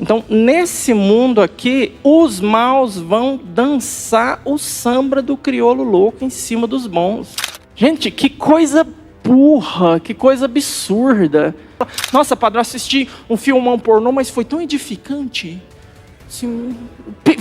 Então, nesse mundo aqui, os maus vão dançar o samba do crioulo louco em cima dos bons. Gente, que coisa burra, que coisa absurda. Nossa, padre, eu assisti um filmão pornô, mas foi tão edificante. Assim,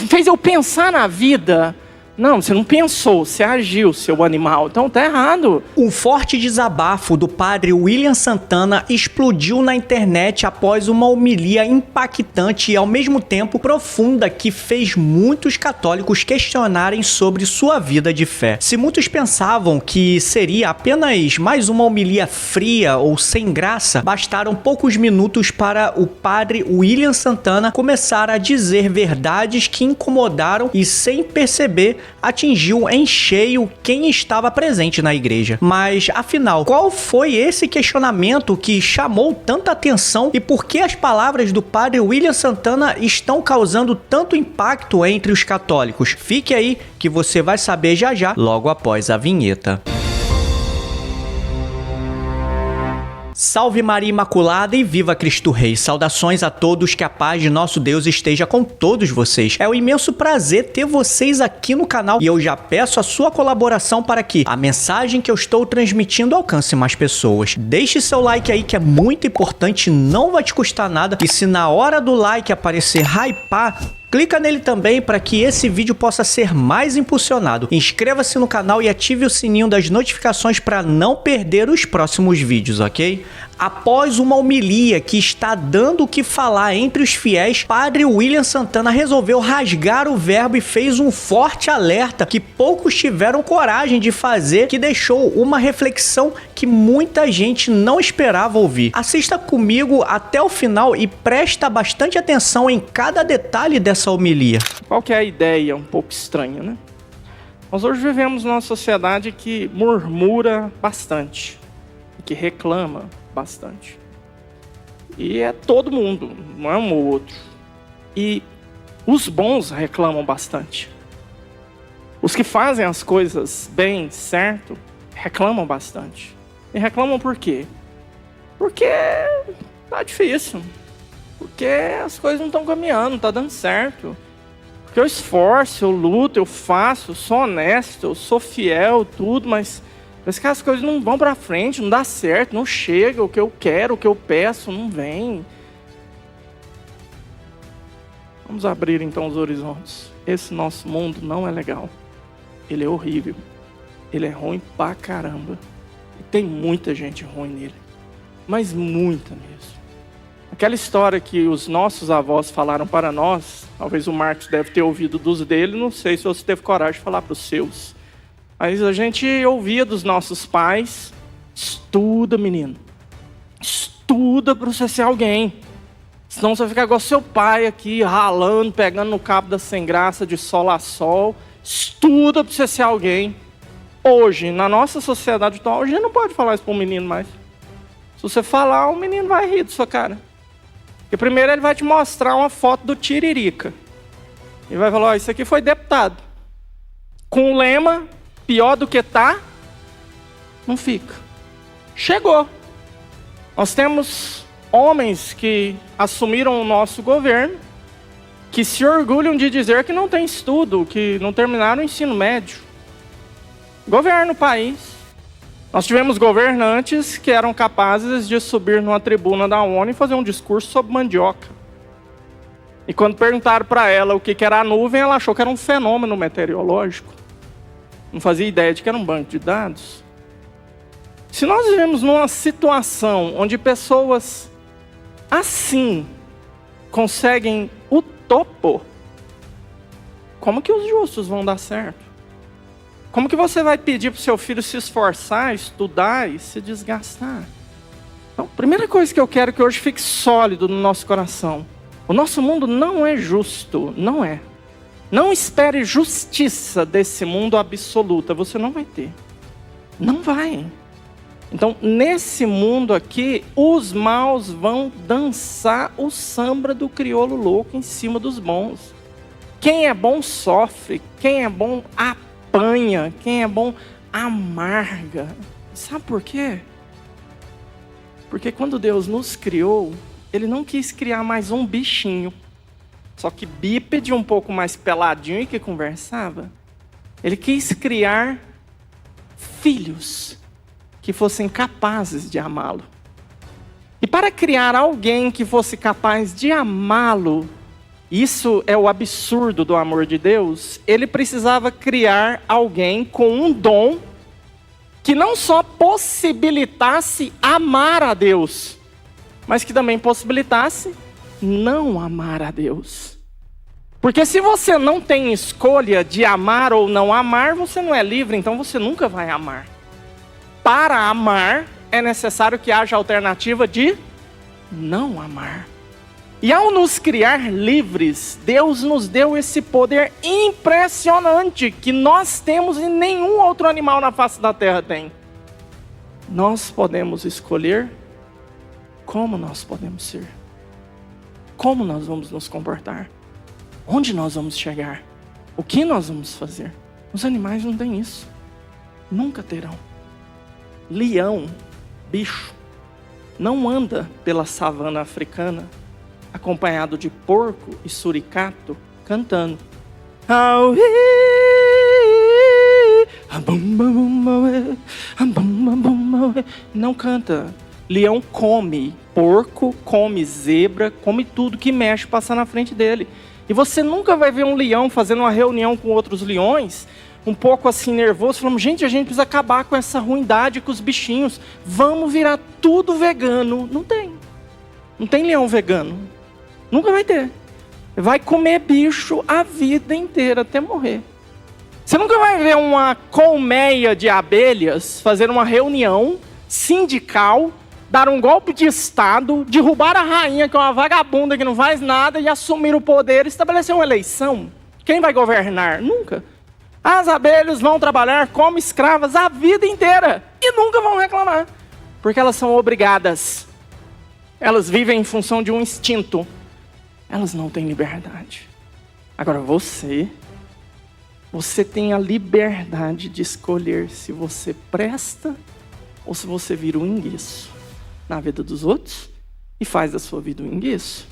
fez eu pensar na vida. Não, você não pensou, você agiu, seu animal. Então tá errado. Um forte desabafo do padre William Santana explodiu na internet após uma homilia impactante e ao mesmo tempo profunda que fez muitos católicos questionarem sobre sua vida de fé. Se muitos pensavam que seria apenas mais uma homilia fria ou sem graça, bastaram poucos minutos para o padre William Santana começar a dizer verdades que incomodaram e, sem perceber, atingiu em cheio quem estava presente na igreja. Mas, afinal, qual foi esse questionamento que chamou tanta atenção e por que as palavras do padre William Santana estão causando tanto impacto entre os católicos? Fique aí que você vai saber já já, logo após a vinheta. Salve Maria Imaculada e viva Cristo Rei. Saudações a todos, que a paz de nosso Deus esteja com todos vocês. É um imenso prazer ter vocês aqui no canal e eu já peço a sua colaboração para que a mensagem que eu estou transmitindo alcance mais pessoas. Deixe seu like aí que é muito importante, não vai te custar nada e se na hora do like aparecer hypar, clica nele também para que esse vídeo possa ser mais impulsionado. Inscreva-se no canal e ative o sininho das notificações para não perder os próximos vídeos, ok? Após uma homilia que está dando o que falar entre os fiéis, padre William Santana resolveu rasgar o verbo e fez um forte alerta que poucos tiveram coragem de fazer, que deixou uma reflexão que muita gente não esperava ouvir. Assista comigo até o final e presta bastante atenção em cada detalhe dessa homilia. Qual que é a ideia? Um pouco estranha, né? Nós hoje vivemos numa sociedade que murmura bastante, que reclama bastante. E é todo mundo, não é um ou outro. E os bons reclamam bastante. Os que fazem as coisas bem, certo, reclamam bastante. E reclamam por quê? Porque tá difícil. Porque as coisas não estão caminhando, não tá dando certo. Porque eu esforço, eu luto, eu faço, eu sou honesto, eu sou fiel, tudo, mas parece que as coisas não vão pra frente, não dá certo, não chega, o que eu quero, o que eu peço, não vem. Vamos abrir então os horizontes. Esse nosso mundo não é legal. Ele é horrível. Ele é ruim pra caramba. E tem muita gente ruim nele. Mas muita mesmo. Aquela história que os nossos avós falaram para nós, talvez o Marcos deve ter ouvido dos dele, não sei se você teve coragem de falar para os seus. Mas a gente ouvia dos nossos pais: estuda, menino. Estuda para você ser alguém. Senão você vai ficar igual seu pai aqui, ralando, pegando no cabo da sem graça de sol a sol. Estuda para você ser alguém. Hoje, na nossa sociedade atual, a gente não pode falar isso para um menino mais. Se você falar, o menino vai rir da sua cara. Porque primeiro ele vai te mostrar uma foto do Tiririca. E vai falar: ó, isso aqui foi deputado. Com o lema: pior do que tá, não fica. Chegou. Nós temos homens que assumiram o nosso governo, que se orgulham de dizer que não tem estudo, que não terminaram o ensino médio. Governa o país. Nós tivemos governantes que eram capazes de subir numa tribuna da ONU e fazer um discurso sobre mandioca. E quando perguntaram para ela o que era a nuvem, ela achou que era um fenômeno meteorológico. Não fazia ideia de que era um banco de dados. Se nós vivemos numa situação onde pessoas assim conseguem o topo, como que os justos vão dar certo? Como que você vai pedir para o seu filho se esforçar, estudar e se desgastar? Então, a primeira coisa que eu quero que hoje fique sólido no nosso coração: o nosso mundo não é justo, não é. Não espere justiça desse mundo absoluta, você não vai ter. Não vai. Então, nesse mundo aqui, os maus vão dançar o samba do crioulo louco em cima dos bons. Quem é bom sofre, quem é bom apanha, quem é bom amarga. Sabe por quê? Porque quando Deus nos criou, Ele não quis criar mais um bichinho só que bípede, um pouco mais peladinho e que conversava. Ele quis criar filhos que fossem capazes de amá-lo. E para criar alguém que fosse capaz de amá-lo, isso é o absurdo do amor de Deus, ele precisava criar alguém com um dom que não só possibilitasse amar a Deus, mas que também possibilitasse não amar a Deus. Porque se você não tem escolha de amar ou não amar, você não é livre, então você nunca vai amar. Para amar, é necessário que haja alternativa de não amar. E ao nos criar livres, Deus nos deu esse poder impressionante que nós temos e nenhum outro animal na face da terra tem. Nós podemos escolher como nós podemos ser, como nós vamos nos comportar, onde nós vamos chegar, o que nós vamos fazer. Os animais não têm isso, nunca terão. Leão, bicho, não anda pela savana africana acompanhado de porco e suricato cantando. Não canta. Leão come porco, come zebra, come tudo que mexe passar na frente dele. E você nunca vai ver um leão fazendo uma reunião com outros leões, um pouco assim nervoso, falando, gente, a gente precisa acabar com essa ruindade com os bichinhos, vamos virar tudo vegano. Não tem. Não tem leão vegano. Nunca vai ter. Vai comer bicho a vida inteira até morrer. Você nunca vai ver uma colmeia de abelhas fazer uma reunião sindical, dar um golpe de estado, derrubar a rainha, que é uma vagabunda que não faz nada, e assumir o poder, estabelecer uma eleição. Quem vai governar? Nunca. As abelhas vão trabalhar como escravas a vida inteira e nunca vão reclamar, porque elas são obrigadas. Elas vivem em função de um instinto. Elas não têm liberdade. Agora você tem a liberdade de escolher se você presta ou se você vira um enguiço na vida dos outros e faz da sua vida um enguiço.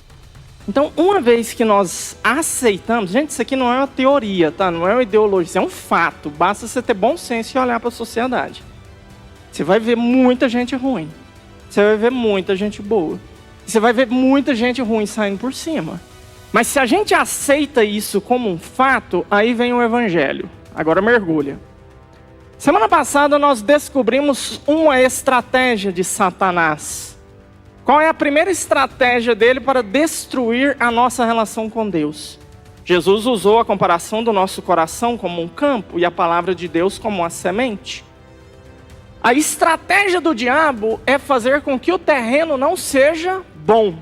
Então, uma vez que nós aceitamos... Gente, isso aqui não é uma teoria, tá? Não é uma ideologia, isso é um fato. Basta você ter bom senso e olhar para a sociedade. Você vai ver muita gente ruim. Você vai ver muita gente boa. Você vai ver muita gente ruim saindo por cima. Mas se a gente aceita isso como um fato, aí vem o evangelho. Agora mergulha. Semana passada nós descobrimos uma estratégia de Satanás. Qual é a primeira estratégia dele para destruir a nossa relação com Deus? Jesus usou a comparação do nosso coração como um campo e a palavra de Deus como uma semente. A estratégia do diabo é fazer com que o terreno não seja bom.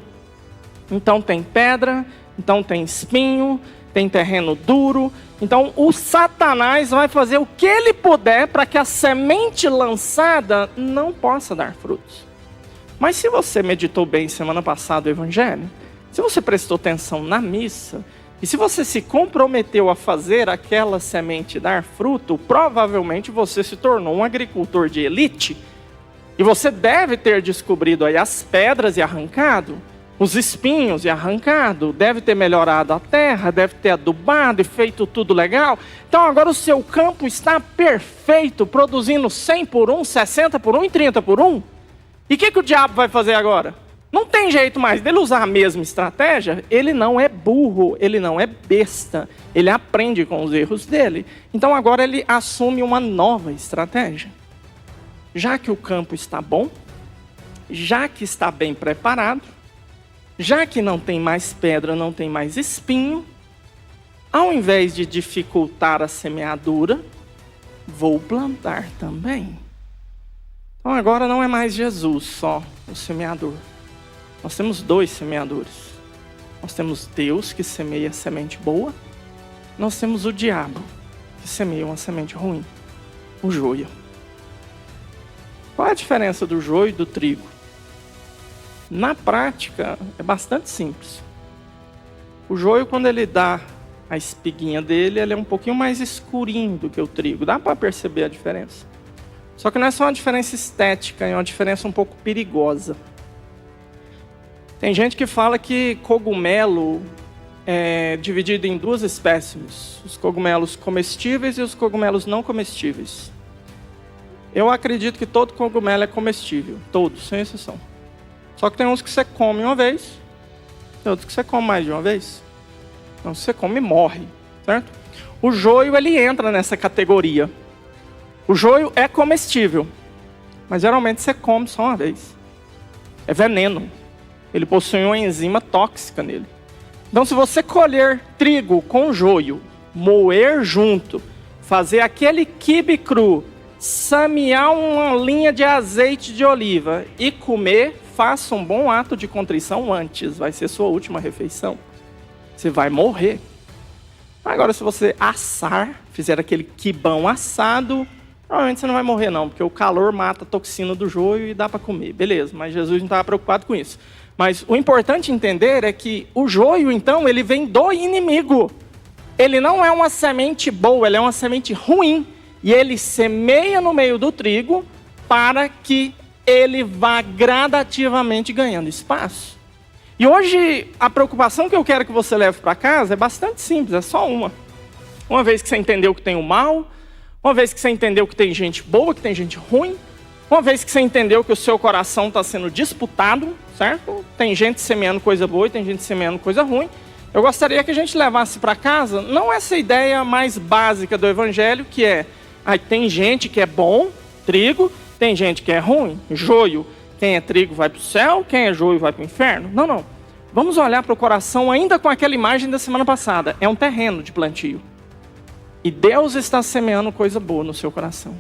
Então tem pedra, então tem espinho, tem terreno duro. Então o Satanás vai fazer o que ele puder para que a semente lançada não possa dar frutos. Mas se você meditou bem semana passada o evangelho, se você prestou atenção na missa, e se você se comprometeu a fazer aquela semente dar fruto, provavelmente você se tornou um agricultor de elite. E você deve ter descobrido aí as pedras e arrancado, os espinhos e arrancado, deve ter melhorado a terra, deve ter adubado e feito tudo legal. Então agora o seu campo está perfeito, produzindo 100 por 1, 60 por 1 e 30 por 1. E o que o diabo vai fazer agora? Não tem jeito mais dele usar a mesma estratégia. Ele não é burro, ele não é besta. Ele aprende com os erros dele. Então agora ele assume uma nova estratégia. Já que o campo está bom, já que está bem preparado, já que não tem mais pedra, não tem mais espinho, ao invés de dificultar a semeadura, vou plantar também. Então agora não é mais Jesus só o semeador. Nós temos dois semeadores. Nós temos Deus que semeia semente boa. Nós temos o diabo que semeia uma semente ruim. O joio. Qual é a diferença do joio e do trigo? Na prática é bastante simples. O joio, quando ele dá a espiguinha dele, ele é um pouquinho mais escurinho do que o trigo. Dá para perceber a diferença. Só que não é só uma diferença estética, é uma diferença um pouco perigosa. Tem gente que fala que cogumelo é dividido em duas espécies, os cogumelos comestíveis e os cogumelos não comestíveis. Eu acredito que todo cogumelo é comestível, todos, sem exceção. Só que tem uns que você come uma vez, tem outros que você come mais de uma vez. Então, se você come, morre, certo? O joio, ele entra nessa categoria. O joio é comestível, mas geralmente você come só uma vez. É veneno. Ele possui uma enzima tóxica nele. Então, se você colher trigo com joio, moer junto, fazer aquele quibe cru, samear uma linha de azeite de oliva e comer, faça um bom ato de contrição antes. Vai ser sua última refeição. Você vai morrer. Agora, se você assar, fizer aquele quibão assado, provavelmente você não vai morrer não, porque o calor mata a toxina do joio e dá para comer. Beleza, mas Jesus não estava preocupado com isso. Mas o importante entender é que o joio, então, ele vem do inimigo. Ele não é uma semente boa, ele é uma semente ruim. E ele semeia no meio do trigo para que ele vá gradativamente ganhando espaço. E hoje, a preocupação que eu quero que você leve para casa é bastante simples, é só uma. Uma vez que você entendeu que tem o mal, uma vez que você entendeu que tem gente boa, que tem gente ruim, uma vez que você entendeu que o seu coração está sendo disputado, certo? Tem gente semeando coisa boa e tem gente semeando coisa ruim. Eu gostaria que a gente levasse para casa, não essa ideia mais básica do evangelho, que é, tem gente que é bom, trigo, tem gente que é ruim, joio. Quem é trigo vai para o céu, quem é joio vai para o inferno. Não, não. Vamos olhar para o coração ainda com aquela imagem da semana passada. É um terreno de plantio. E Deus está semeando coisa boa no seu coração.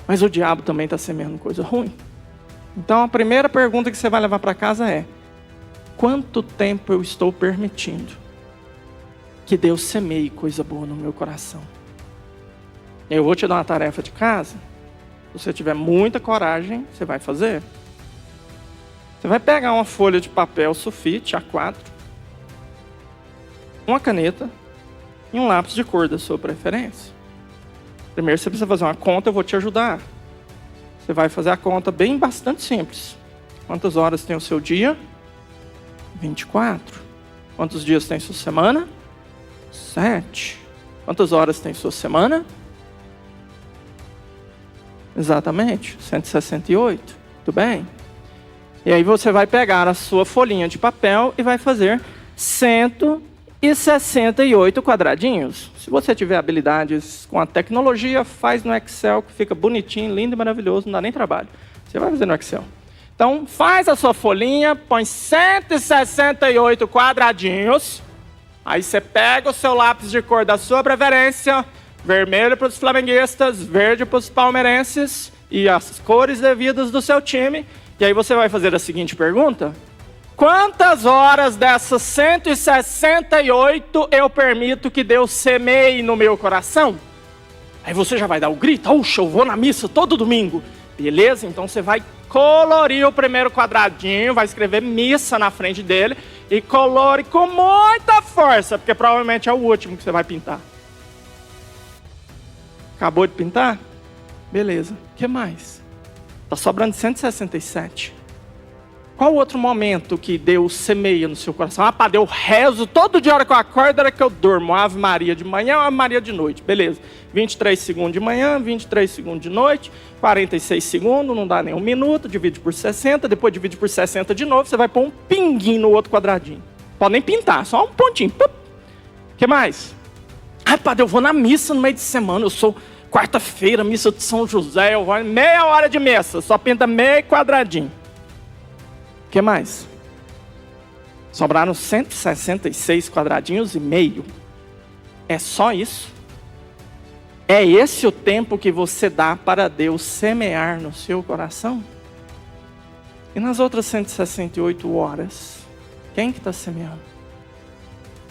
Mas o diabo também está semeando coisa ruim. Então a primeira pergunta que você vai levar para casa é: quanto tempo eu estou permitindo que Deus semeie coisa boa no meu coração? Eu vou te dar uma tarefa de casa. Se você tiver muita coragem, você vai fazer. Você vai pegar uma folha de papel sulfite A4, uma caneta e um lápis de cor da sua preferência. Primeiro você precisa fazer uma conta, eu vou te ajudar. Você vai fazer a conta bastante simples. Quantas horas tem o seu dia? 24. Quantos dias tem sua semana? 7. Quantas horas tem sua semana? Exatamente, 168. Tudo bem? E aí você vai pegar a sua folhinha de papel e vai fazer 168 quadradinhos. Se você tiver habilidades com a tecnologia, faz no Excel, que fica bonitinho, lindo e maravilhoso, não dá nem trabalho. Você vai fazer no Excel. Então, faz a sua folhinha, põe 168 quadradinhos. Aí você pega o seu lápis de cor da sua preferência, vermelho para os flamenguistas, verde para os palmeirenses e as cores devidas do seu time. E aí você vai fazer a seguinte pergunta: quantas horas dessas 168 eu permito que Deus semeie no meu coração? Aí você já vai dar o grito: puxa, eu vou na missa todo domingo. Beleza? Então você vai colorir o primeiro quadradinho, vai escrever missa na frente dele e colore com muita força, porque provavelmente é o último que você vai pintar. Acabou de pintar? Beleza. O que mais? Está sobrando 167. Qual outro momento que Deus semeia no seu coração? Ah, Padre, eu rezo todo dia, hora que eu acordo, hora que eu durmo. Ave Maria de manhã, Ave Maria de noite. Beleza. 23 segundos de manhã, 23 segundos de noite, 46 segundos, não dá nem um minuto, divide por 60, depois divide por 60 de novo, você vai pôr um pinguinho no outro quadradinho. Pode nem pintar, só um pontinho. O que mais? Ah, Padre, eu vou na missa no meio de semana, eu sou quarta-feira, missa de São José, eu vou meia hora de missa, só pinta meio quadradinho. O que mais? Sobraram 166 quadradinhos e meio. É só isso? É esse o tempo que você dá para Deus semear no seu coração? E nas outras 168 horas, quem que está semeando?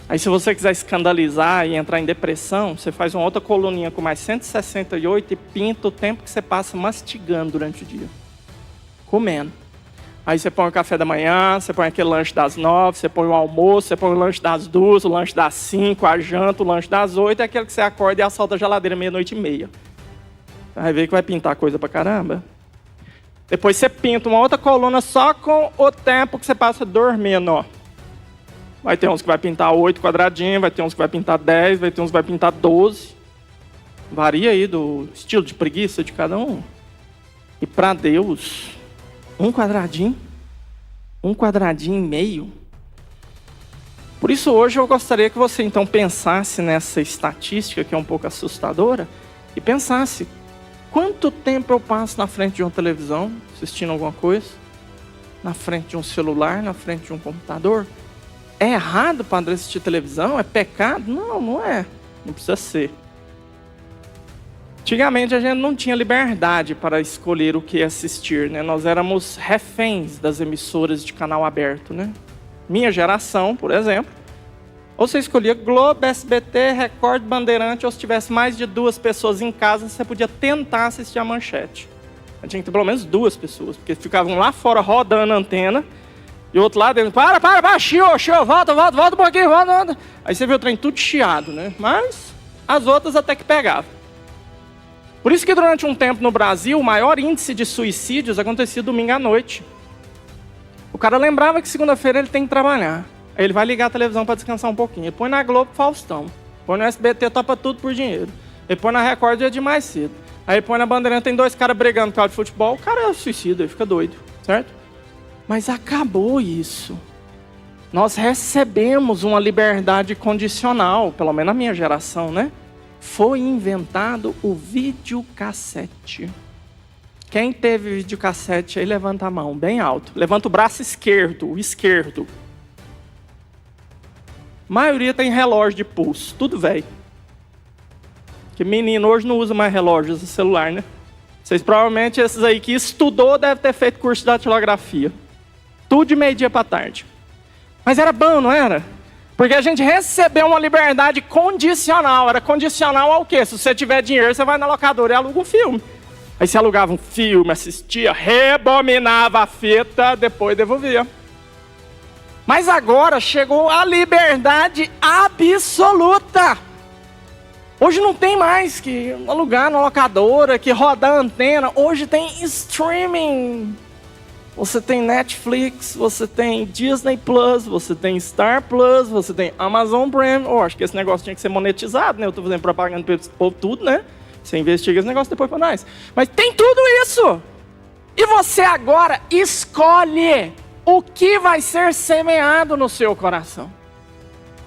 Aí se você quiser escandalizar e entrar em depressão, você faz uma outra coluninha com mais 168 e pinta o tempo que você passa mastigando durante o dia. Comendo. Aí você põe o café da manhã, você põe aquele lanche das 9, você põe o almoço, você põe o lanche das 2, o lanche das 5, a janta, o lanche das 8, é aquele que você acorda e assalta a geladeira meia-noite e meia. Você vai ver que vai pintar coisa pra caramba. Depois você pinta uma outra coluna só com o tempo que você passa dormindo, ó. Vai ter uns que vai pintar 8 quadradinhos, vai ter uns que vai pintar 10, vai ter uns que vai pintar 12. Varia aí do estilo de preguiça de cada um. E para Deus, um quadradinho e meio. Por isso hoje eu gostaria que você então pensasse nessa estatística que é um pouco assustadora e pensasse, quanto tempo eu passo na frente de uma televisão, assistindo alguma coisa? Na frente de um celular, na frente de um computador? É errado, padre, assistir televisão? É pecado? Não, não é. Não precisa ser. Antigamente a gente não tinha liberdade para escolher o que assistir, né? Nós éramos reféns das emissoras de canal aberto, né? Minha geração, por exemplo, ou você escolhia Globo, SBT, Record, Bandeirante, ou se tivesse mais de 2 pessoas em casa, você podia tentar assistir a Manchete. Tinha que ter pelo menos 2 pessoas, porque ficavam lá fora rodando a antena, e o outro lado, ele, para, chiou, volta um pouquinho, volta. Aí você viu o trem tudo chiado, né? Mas as outras até que pegavam. Por isso que durante um tempo no Brasil, o maior índice de suicídios acontecia domingo à noite. O cara lembrava que segunda-feira ele tem que trabalhar. Aí ele vai ligar a televisão para descansar um pouquinho. Ele põe na Globo, Faustão. Põe no SBT, topa tudo por dinheiro. Ele põe na Record, dia de mais cedo. Aí ele põe na Bandeirante, tem 2 caras brigando por causa de futebol. O cara é suicida, ele fica doido, certo? Mas acabou isso. Nós recebemos uma liberdade condicional, pelo menos na minha geração, né? Foi inventado o videocassete. Quem teve videocassete aí, levanta a mão, bem alto. Levanta o braço esquerdo, o esquerdo. A maioria tem relógio de pulso, tudo velho. Porque menino hoje não usa mais relógio, usa celular, né? Vocês provavelmente, esses aí que estudou, devem ter feito curso de datilografia. Tudo de meio-dia para tarde. Mas era bom, não era? Porque a gente recebeu uma liberdade condicional. Era condicional ao quê? Se você tiver dinheiro, você vai na locadora e aluga um filme. Aí você alugava um filme, assistia, rebominava a fita, depois devolvia. Mas agora chegou a liberdade absoluta. Hoje não tem mais que alugar na locadora, que rodar a antena. Hoje tem streaming. Você tem Netflix, você tem Disney Plus, você tem Star Plus, você tem Amazon Prime. Acho que esse negócio tinha que ser monetizado, né? Eu tô fazendo propaganda para esse povo tudo, né? Você investiga esse negócio depois para nós. Mas tem tudo isso. E você agora escolhe o que vai ser semeado no seu coração.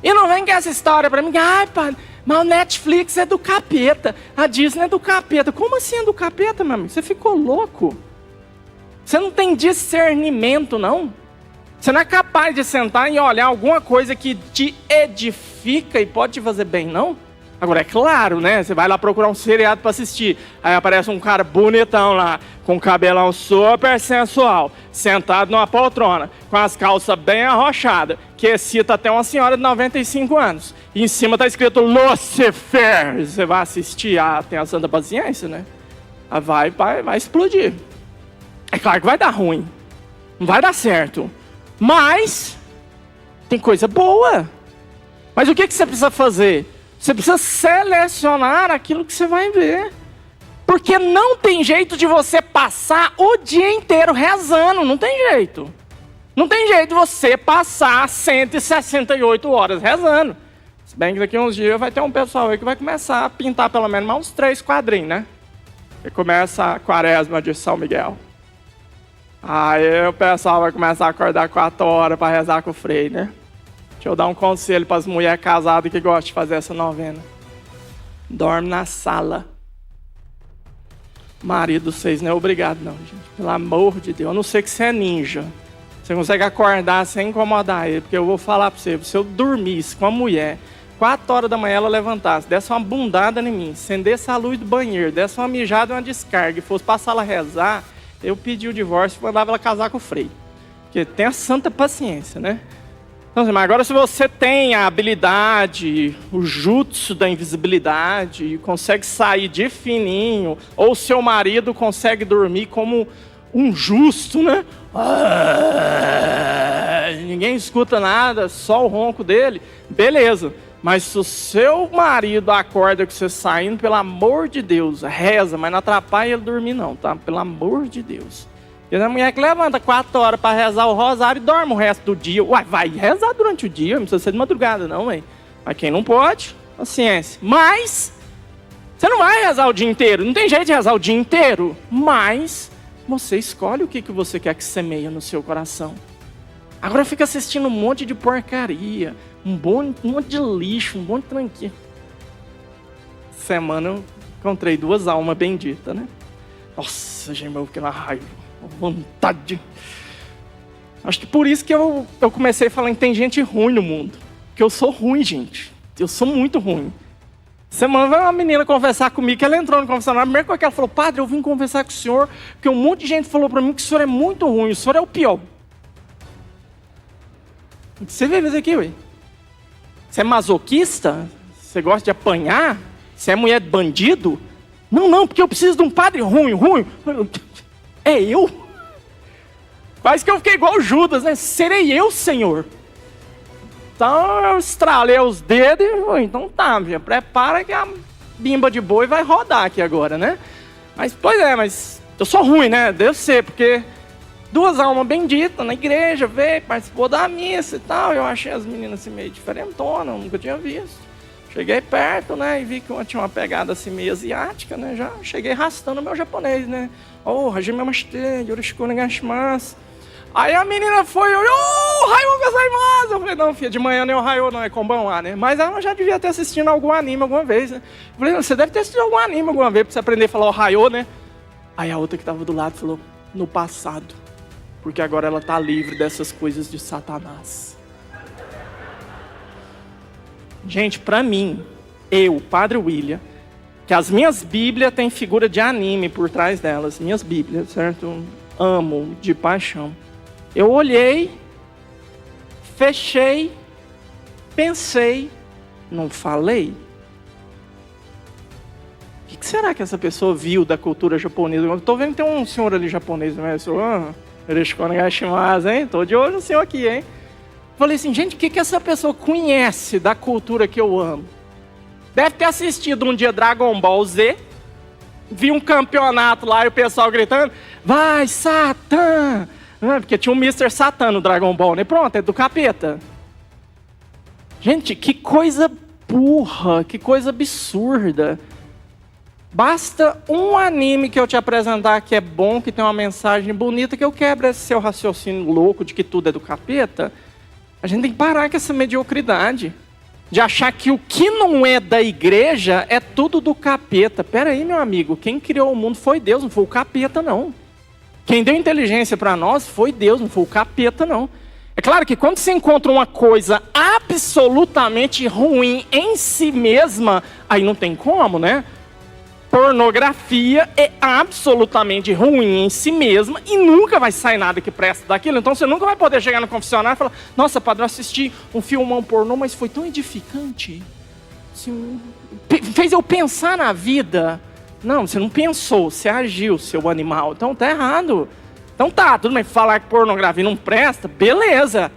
E não vem com essa história para mim, ai, pai, mas o Netflix é do capeta, a Disney é do capeta. Como assim é do capeta, meu amigo? Você ficou louco? Você não tem discernimento, não? Você não é capaz de sentar e olhar alguma coisa que te edifica e pode te fazer bem, não? Agora, é claro, né? Você vai lá procurar um seriado para assistir. Aí aparece um cara bonitão lá, com cabelão super sensual, sentado numa poltrona, com as calças bem arrochadas, que excita até uma senhora de 95 anos. E em cima tá escrito Lucifer. Você vai assistir, tem a santa paciência, né? Vai explodir. É claro que vai dar ruim. Não vai dar certo. Mas tem coisa boa. Mas o que você precisa fazer? Você precisa selecionar aquilo que você vai ver. Porque não tem jeito de você passar o dia inteiro rezando. Não tem jeito. Não tem jeito de você passar 168 horas rezando. Se bem que daqui a uns dias vai ter um pessoal aí que vai começar a pintar pelo menos uns 3 quadrinhos, né? E começa a quaresma de São Miguel. Aí o pessoal vai começar a acordar 4 horas para rezar com o frei, né? Deixa eu dar um conselho para as mulheres casadas que gostam de fazer essa novena. Dorme na sala. Marido, vocês não é obrigado não, gente. Pelo amor de Deus. A não ser que você é ninja. Você consegue acordar sem incomodar ele. Porque eu vou falar para você, se eu dormisse com a mulher, 4 horas da manhã ela levantasse, desse uma bundada em mim, acendesse a luz do banheiro, desse uma mijada e uma descarga, e fosse passar ela a rezar, eu pedi o divórcio e mandava ela casar com o frei. Porque tem a santa paciência, né? Então, mas agora se você tem a habilidade, o jutsu da invisibilidade, e consegue sair de fininho, ou seu marido consegue dormir como um justo, né? Ninguém escuta nada, só o ronco dele, beleza. Mas se o seu marido acorda com você saindo, pelo amor de Deus, reza, mas não atrapalha ele dormir não, tá? Pelo amor de Deus. E a mulher que levanta 4 horas para rezar o rosário e dorme o resto do dia. Uai, vai rezar durante o dia, não precisa ser de madrugada não, ué. Mas quem não pode, paciência. Mas você não vai rezar o dia inteiro, não tem jeito de rezar o dia inteiro. Mas você escolhe o que você quer que semeia no seu coração. Agora fica assistindo um monte de porcaria, um monte de lixo, um monte de tranquilo. Semana eu encontrei 2 almas benditas, né? Nossa, gente, eu fiquei na raiva, vontade. Acho que por isso que eu comecei a falar que tem gente ruim no mundo. Porque eu sou ruim, gente. Eu sou muito ruim. Semana veio uma menina conversar comigo, que ela entrou no confessionário, a primeira coisa que ela falou, padre, eu vim conversar com o senhor, porque um monte de gente falou para mim que o senhor é muito ruim, o senhor é o pior. Você vê isso aqui, ué? Você é masoquista? Você gosta de apanhar? Você é mulher de bandido? Não, porque eu preciso de um padre ruim. É eu? Quase que eu fiquei igual o Judas, né? Serei eu, Senhor. Então eu estralei os dedos e então tá, minha, prepara que a bimba de boi vai rodar aqui agora, né? Mas, pois é, mas eu sou ruim, né? Deve ser, porque 2 almas benditas na igreja, veio, participou da missa e tal. Eu achei as meninas assim meio diferentonas, nunca tinha visto. Cheguei perto, né, e vi que uma tinha uma pegada assim meio asiática, né? Já cheguei arrastando o meu japonês, né? Oh, hajime mashite, yoroshiku onegaishimasu. Aí a menina foi, Raio gozaimasu! Eu falei, não, filha, de manhã nem o Raio não, é konbanwa, né? Mas ela já devia ter assistido algum anime alguma vez, né? Eu falei, você deve ter assistido algum anime alguma vez pra você aprender a falar o Raio, né? Aí a outra que tava do lado falou, no passado, porque agora ela tá livre dessas coisas de Satanás. Gente, pra mim, eu, Padre William, que as minhas bíblias têm figura de anime por trás delas, minhas bíblias, certo? Amo de paixão. Eu olhei, fechei, pensei, não falei. O que será que essa pessoa viu da cultura japonesa? Eu tô vendo que tem um senhor ali japonês, né? Hein? Tô de olho no senhor aqui, hein? Falei assim, gente, o que essa pessoa conhece da cultura que eu amo? Deve ter assistido um dia Dragon Ball Z, vi um campeonato lá e o pessoal gritando, vai, Satã! Porque tinha um Mr. Satan no Dragon Ball, né? Pronto, é do capeta. Gente, que coisa burra, que coisa absurda. Basta um anime que eu te apresentar que é bom, que tem uma mensagem bonita, que eu quebro esse seu raciocínio louco de que tudo é do capeta. A gente tem que parar com essa mediocridade de achar que o que não é da igreja é tudo do capeta. Pera aí, meu amigo, quem criou o mundo foi Deus, não foi o capeta, não. Quem deu inteligência para nós foi Deus, não foi o capeta, não. É claro que quando você encontra uma coisa absolutamente ruim em si mesma, aí não tem como, né? Pornografia é absolutamente ruim em si mesma e nunca vai sair nada que presta daquilo. Então você nunca vai poder chegar no confessionário e falar, nossa, padre, eu assisti um filmão pornô, mas foi tão edificante. Assim, fez eu pensar na vida. Não, você não pensou, você agiu, seu animal. Então tá errado. Então tá, tudo bem, falar que pornografia não presta, beleza.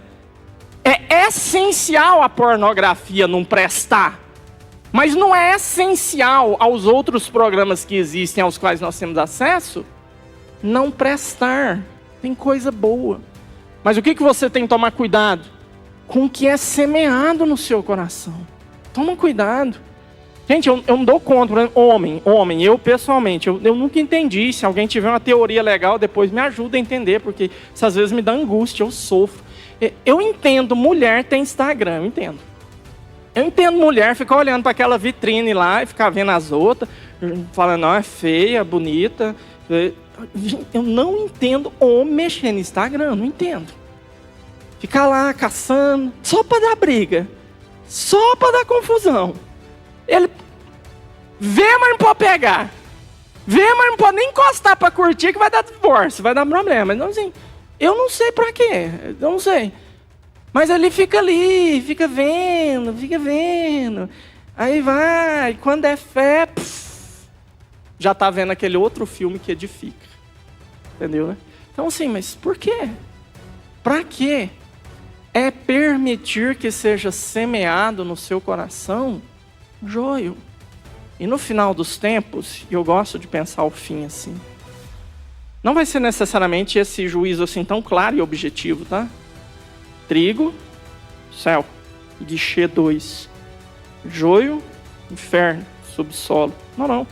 É essencial a pornografia não prestar. Mas não é essencial aos outros programas que existem, aos quais nós temos acesso, não prestar. Tem coisa boa. Mas o que você tem que tomar cuidado? Com o que é semeado no seu coração. Toma cuidado. Gente, eu não dou conta, homem, eu pessoalmente, eu nunca entendi. Se alguém tiver uma teoria legal, depois me ajuda a entender, porque isso às vezes me dá angústia, eu sofro. Eu entendo, mulher tem Instagram, eu entendo. Eu entendo mulher ficar olhando para aquela vitrine lá e ficar vendo as outras, falando, não, é feia, bonita. Eu não entendo homem mexer no Instagram, não entendo. Ficar lá caçando, só para dar briga, só para dar confusão. Ele vê, mas não pode pegar. Vê, mas não pode nem encostar para curtir, que vai dar divórcio, vai dar problema. Então, assim, eu não sei para quê, eu não sei. Mas ele fica ali, fica vendo. Aí vai, quando é fé, já está vendo aquele outro filme que edifica. Entendeu, né? Então assim, mas por quê? Para quê? É permitir que seja semeado no seu coração joio. E no final dos tempos, e eu gosto de pensar o fim assim, Não vai ser necessariamente esse juízo assim tão claro e objetivo, tá? Trigo, céu. Guichê 2. Joio, inferno, subsolo. Não.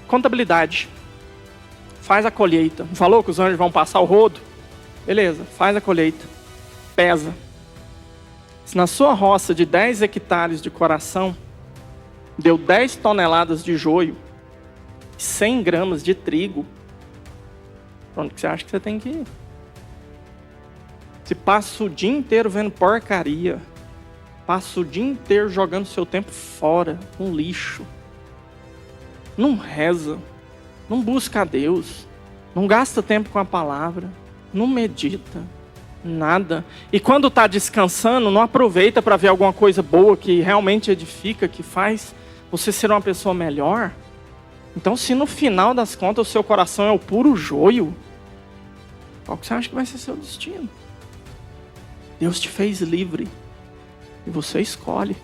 Contabilidade. Faz a colheita. Não falou que os anjos vão passar o rodo? Beleza, faz a colheita. Pesa. Se na sua roça de 10 hectares de coração deu 10 toneladas de joio e 100 gramas de trigo, pra onde que você acha que você tem que ir? Se passa o dia inteiro vendo porcaria, passa o dia inteiro jogando seu tempo fora, no lixo, não reza, não busca a Deus, não gasta tempo com a palavra, não medita, nada. E quando está descansando, não aproveita para ver alguma coisa boa que realmente edifica, que faz você ser uma pessoa melhor. Então, se no final das contas o seu coração é o puro joio, qual que você acha que vai ser seu destino? Deus te fez livre e você escolhe.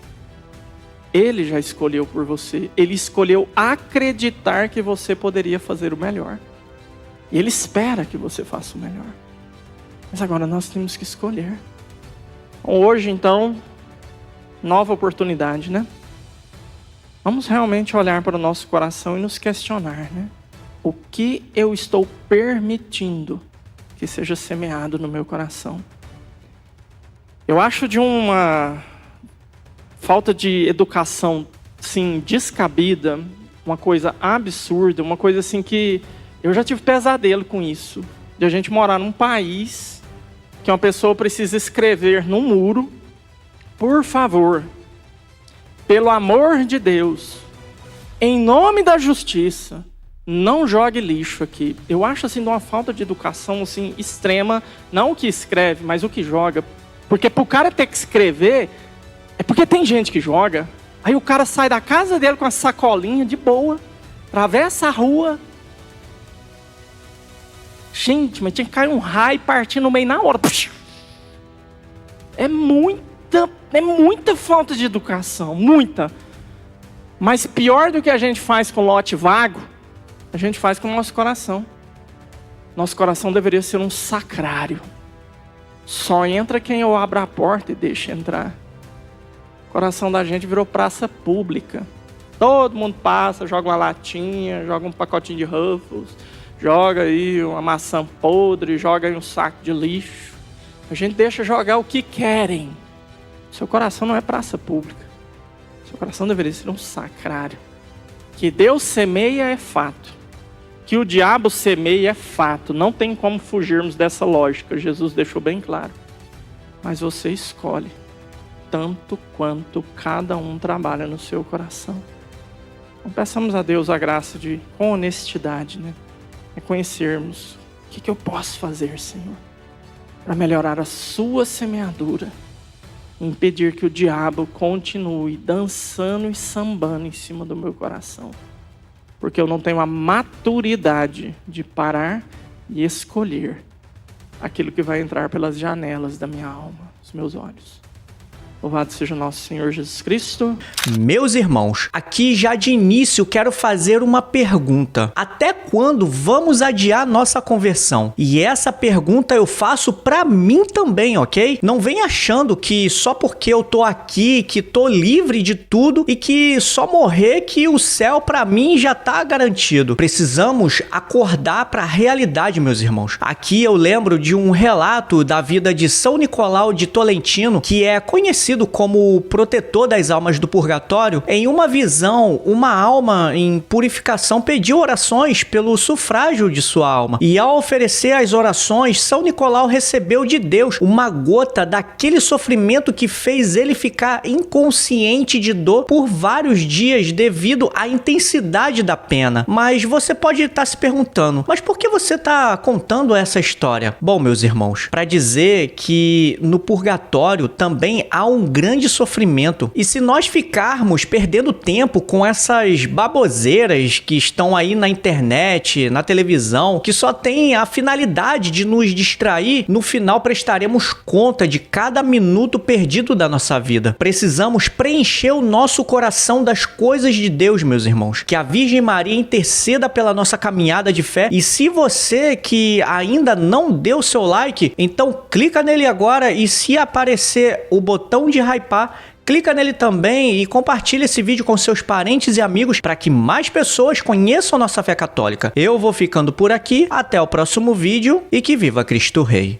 Ele já escolheu por você. Ele escolheu acreditar que você poderia fazer o melhor. E Ele espera que você faça o melhor. Mas agora nós temos que escolher. Hoje, então, nova oportunidade, né? Vamos realmente olhar para o nosso coração e nos questionar, né? O que eu estou permitindo que seja semeado no meu coração? Eu acho de uma falta de educação, sim, descabida, uma coisa absurda, uma coisa assim que eu já tive pesadelo com isso, de a gente morar num país que uma pessoa precisa escrever num muro: por favor, pelo amor de Deus, em nome da justiça, não jogue lixo aqui. Eu acho assim de uma falta de educação assim extrema, não o que escreve, mas o que joga. Porque pro cara ter que escrever, é porque tem gente que joga. Aí o cara sai da casa dele com a sacolinha de boa, atravessa a rua. Gente, mas tinha que cair um raio e partir no meio na hora. É muita falta de educação, muita. Mas pior do que a gente faz com lote vago, a gente faz com o nosso coração. Nosso coração deveria ser um sacrário. Só entra quem eu abro a porta e deixa entrar. O coração da gente virou praça pública. Todo mundo passa, joga uma latinha, joga um pacotinho de Ruffles, joga aí uma maçã podre, joga aí um saco de lixo. A gente deixa jogar o que querem. Seu coração não é praça pública. Seu coração deveria ser um sacrário. Que Deus semeia é fato. Que o diabo semeia é fato. Não tem como fugirmos dessa lógica. Jesus deixou bem claro. Mas você escolhe. Tanto quanto cada um trabalha no seu coração. Então, peçamos a Deus a graça de, com honestidade, né, reconhecermos o que eu posso fazer, Senhor, para melhorar a sua semeadura. Impedir que o diabo continue dançando e sambando em cima do meu coração. Porque eu não tenho a maturidade de parar e escolher aquilo que vai entrar pelas janelas da minha alma, dos meus olhos. Louvado seja o nosso Senhor Jesus Cristo. Meus irmãos, aqui já de início quero fazer uma pergunta. Até quando vamos adiar nossa conversão? E essa pergunta eu faço pra mim também, ok? Não vem achando que só porque eu tô aqui, que tô livre de tudo e que só morrer que o céu pra mim já tá garantido. Precisamos acordar pra realidade, meus irmãos. Aqui eu lembro de um relato da vida de São Nicolau de Tolentino, que é conhecido como o protetor das almas do purgatório. Em uma visão, uma alma em purificação pediu orações pelo sufrágio de sua alma. E ao oferecer as orações, São Nicolau recebeu de Deus uma gota daquele sofrimento que fez ele ficar inconsciente de dor por vários dias devido à intensidade da pena. Mas você pode estar se perguntando, mas por que você está contando essa história? Bom, meus irmãos, para dizer que no purgatório também há um grande sofrimento. E se nós ficarmos perdendo tempo com essas baboseiras que estão aí na internet, internet, na televisão, que só tem a finalidade de nos distrair, no final prestaremos conta de cada minuto perdido da nossa vida. Precisamos preencher o nosso coração das coisas de Deus, meus irmãos. Que a Virgem Maria interceda pela nossa caminhada de fé. E se você que ainda não deu seu like, então clica nele agora e se aparecer o botão de hypar, clica nele também e compartilha esse vídeo com seus parentes e amigos para que mais pessoas conheçam nossa fé católica. Eu vou ficando por aqui, até o próximo vídeo e que viva Cristo Rei!